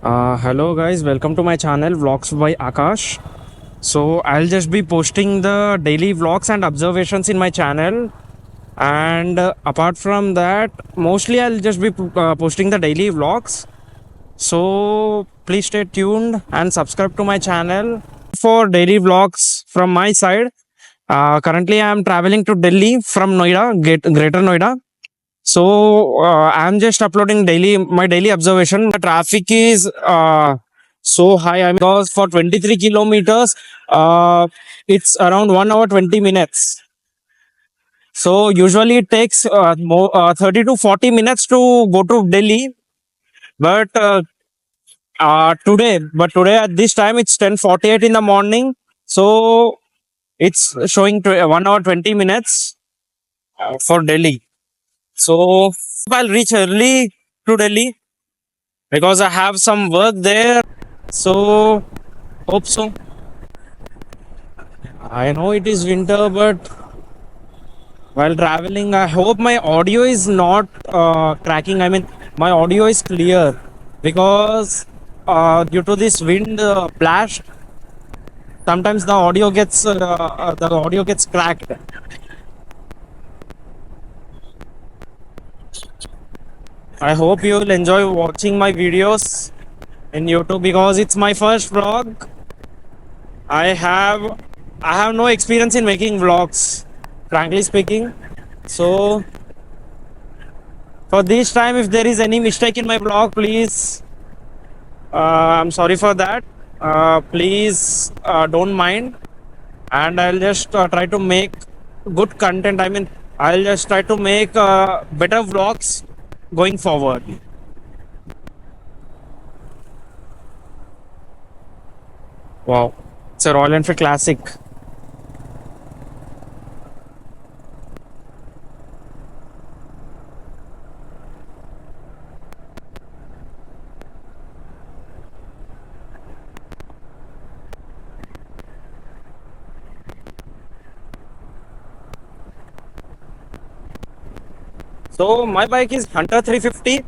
Hello guys, welcome to my channel Vlogs by Akash. So I'll just be posting the daily vlogs and observations in my channel, and apart from that, mostly I'll just be posting the daily vlogs. So please stay tuned and subscribe to my channel for daily vlogs from my side. Currently I am traveling to Delhi from Noida, Greater Noida. So I'm just uploading daily my daily observation. The traffic is so high. I mean, because for 23 kilometers, it's around 1 hour 20 minutes. So usually it takes 30 to 40 minutes to go to Delhi. But today at this time it's 10:48 in the morning. So it's showing 1 hour 20 minutes for Delhi. So I'll reach early to Delhi because I have some work there. So hope so. I know it is winter, but while traveling, I hope my audio is not cracking. I mean, my audio is clear because due to this wind blast, sometimes the audio gets cracked. I hope you will enjoy watching my videos in YouTube because it's my first vlog. I have I have no experience in making vlogs, frankly speaking. So for this time, if there is any mistake in my vlog, please, I'm sorry for that. Please don't mind, and I'll just try to make good content. I mean, I'll just try to make better vlogs going forward. Wow, it's a Royal Enfield Classic. So my bike is Hunter 350.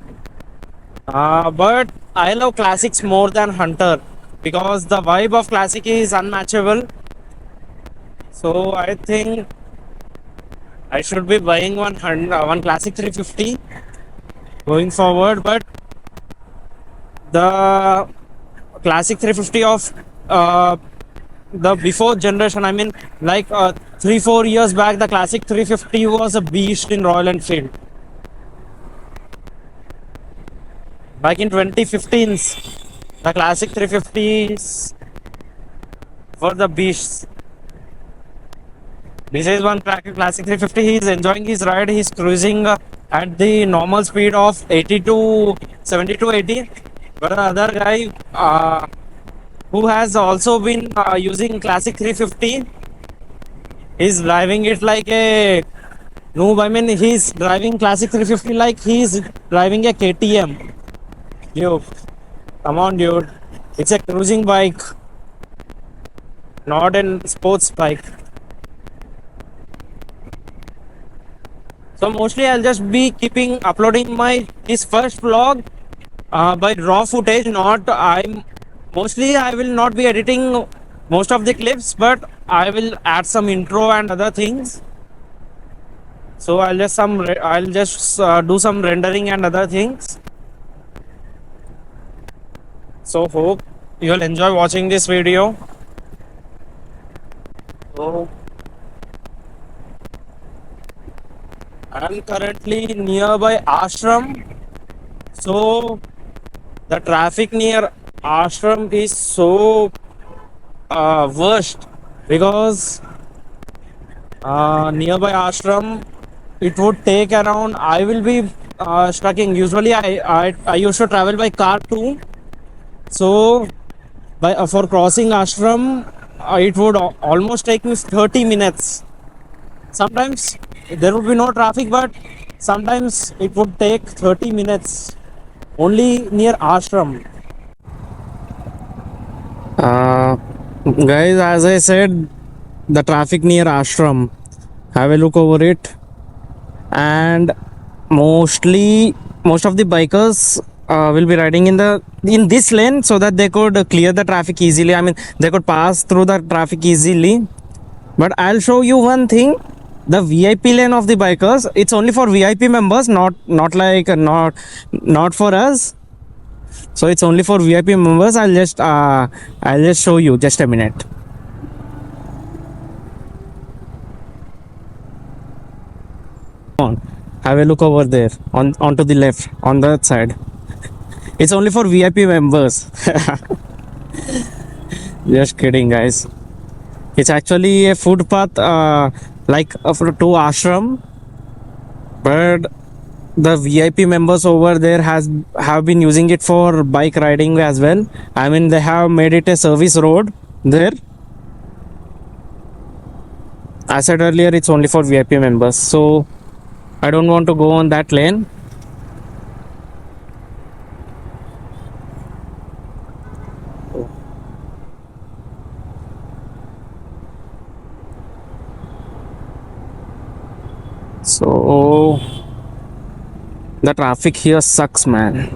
But I love classics more than Hunter because the vibe of classic is unmatchable. So I think I should be buying one classic 350 going forward. But the classic 350 of uh, the before generation, I mean, like 3 4 years back, the classic 350 was a beast in Royal Enfield. Back in 2015s, the classic 350s were the beasts. This is one classic 350. He's enjoying his ride. He's cruising at the normal speed of 80 to 70 to 80. But the other guy who has also been using classic 350 is driving it like a noob. I mean, he's driving classic 350 like he's driving a KTM. Yo, come on, dude. It's a cruising bike, not a sports bike. So mostly I'll just be keeping uploading my his first vlog by raw footage. Not I'm mostly I will not be editing most of the clips, but I will add some intro and other things. So I'll just do some rendering and other things. So hope you'll enjoy watching this video. So I'm currently nearby ashram. So the traffic near ashram is so worst because nearby ashram it would take around I will be stucking. Usually I used to travel by car too. So by for crossing ashram it would almost take me 30 minutes. Sometimes there would be no traffic, but sometimes it would take 30 minutes only near ashram. Uh, Guys, as I said, the traffic near ashram. Have a look over it, and most of the bikers will be riding in this lane so that they could clear the traffic easily. I mean, they could pass through the traffic easily. But I'll show you one thing. The VIP lane of the bikers, it's only for VIP members, not for us. So it's only for VIP members. I'll just show you. Just a minute. On, have a look over there on onto the left on that side. It's only for VIP members. Just kidding, guys. It's actually a footpath, to ashram, but the VIP members over there have been using it for bike riding as well. I mean, they have made it a service road there. I said earlier, it's only for VIP members, so I don't want to go on that lane. So the traffic here sucks, man.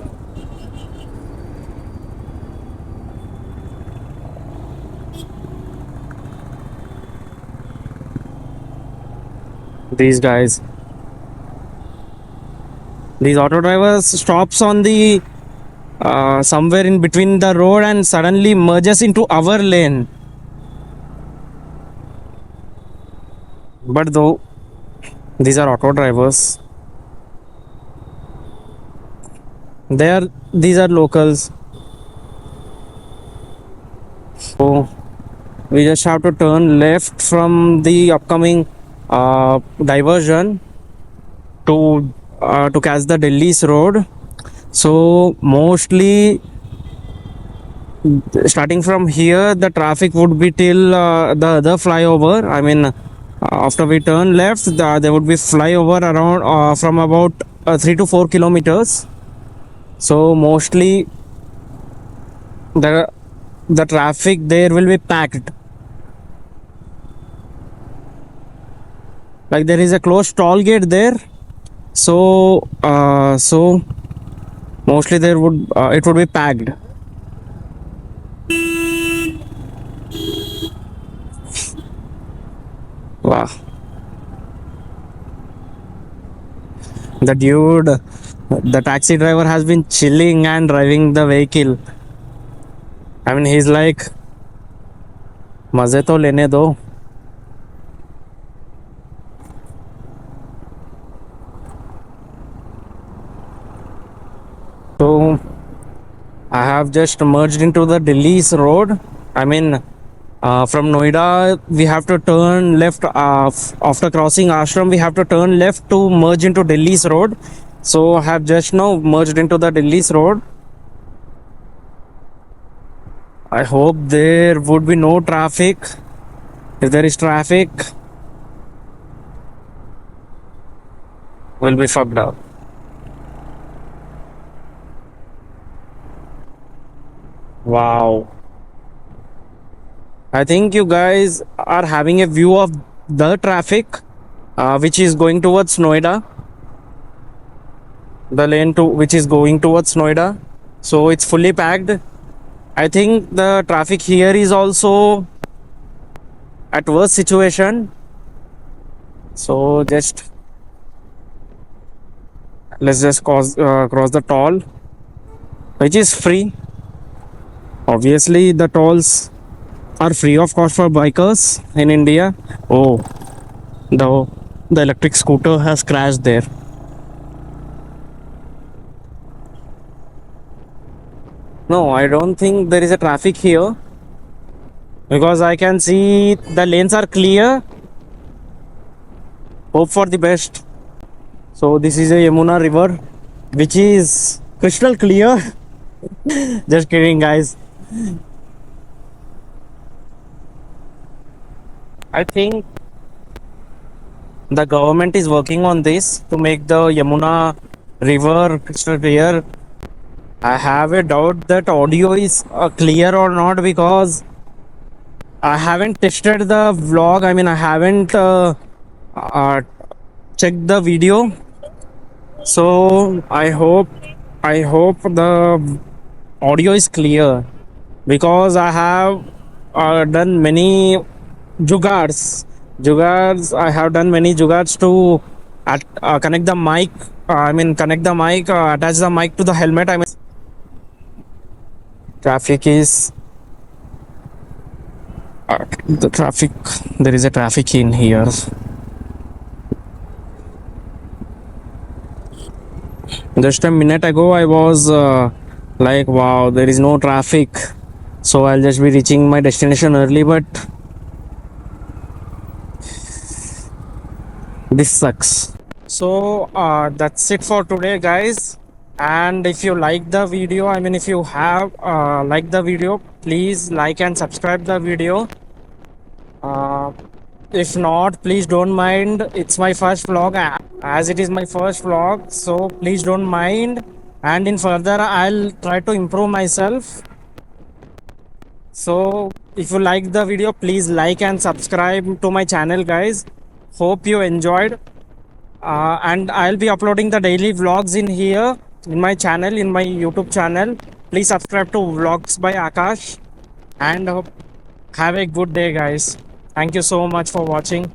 These guys, these auto drivers stops on the somewhere in between the road and suddenly merges into our lane. But though these are auto drivers, these are locals. So we just have to turn left from the upcoming diversion to catch the Delhi's road. So mostly starting from here, the traffic would be till the other flyover. I mean, after we turn left, there would be flyover around from about 3 to 4 kilometers. So mostly the traffic there will be packed. Like there is a closed toll gate there. So mostly it would be packed. Wow. The taxi driver has been chilling and driving the vehicle. I mean, he's like, मजे तो लेने दो. So I have just merged into the Delhi's road. I mean, from Noida, we have to turn left. After crossing Ashram, we have to turn left to merge into Delhi's road. So I have just now merged into the Delhi's road. I hope there would be no traffic. If there is traffic, we'll be fucked up. Wow. I think you guys are having a view of the traffic which is going towards Noida. The lane to which is going towards Noida. So it's fully packed. I think the traffic here is also at worst situation. So let's just cross the toll, which is free. Obviously, the tolls are free of cost for bikers in India. Oh, the electric scooter has crashed there. No, I don't think there is a traffic here because I can see the lanes are clear. Hope for the best. So this is a Yamuna river which is crystal clear. Just kidding, guys. I think the government is working on this to make the Yamuna river crystal clear. I have a doubt that audio is clear or not because I haven't tested the vlog. I mean, I haven't checked the video. So I hope I hope the audio is clear because I have done many jugards. I have done many jugards to connect the mic. Connect the mic, attach the mic to the helmet. Traffic is the traffic. There is a traffic in here. Just a minute ago, I was like, wow, there is no traffic. So I'll just be reaching my destination early, but this sucks. So that's it for today, guys. And if you like the video, if you have liked the video, please like and subscribe the video. Uh, if not, please don't mind. It's my first vlog, as it is my first vlog. So please don't mind. And in further, I'll try to improve myself. So if you like the video, please like and subscribe to my channel, guys. Hope you enjoyed. And I'll be uploading the daily vlogs in here in my channel, in my YouTube channel. Please subscribe to Vlogs by Akash, and have a good day, guys. Thank you so much for watching.